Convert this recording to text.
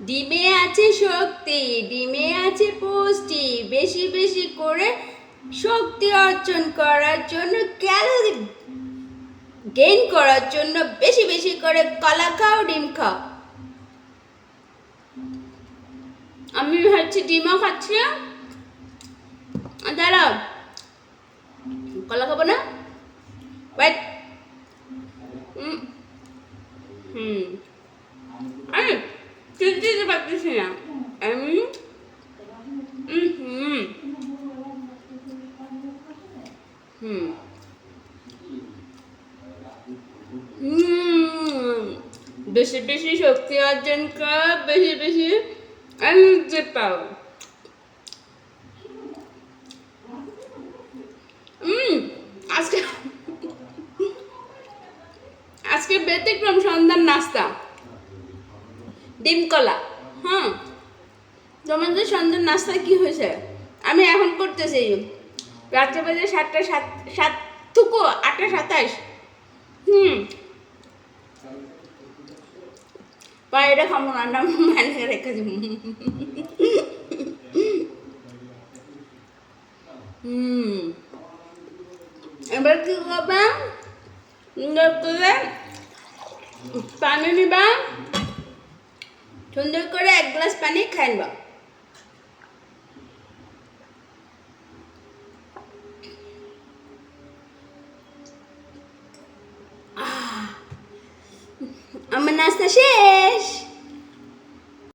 ডিমে আছে শক্তি, ডিমে আছে পুষ্টি। বেশি বেশি করে শক্তি অর্জন করার জন্য, ক্যালোরি গেইন করার জন্য বেশি বেশি করে কলা খাও, ডিম খাও। আমি হচ্ছে ডিমও খাচ্ছি, দাঁড়াও কলা খাবো না, ওয়েট। আরে চিনতে পারতেছি না আমি। হুম হুম বেশি বেশি শক্তি অর্জন কর, বেশি বেশি এনার্জি পাও। আজকে আজকে ব্যতিক্রম সন্ধ্যার নাস্তা ডিম কলা। হ্যাঁ, তোমাদের সন্ধ্যার নাস্তা কি হয়েছে? আমি এখন করতেছি। রাত্রে বাজে 7টা 7 থুকো 8টা 27। এটা খাবো না, ম্যানেজার রেখে দিব। এবার কি করবা? পানি নিবা, সুন্দর করে 1 গ্লাস পানি খাই নিবা। আমার নাস্তা শেষ।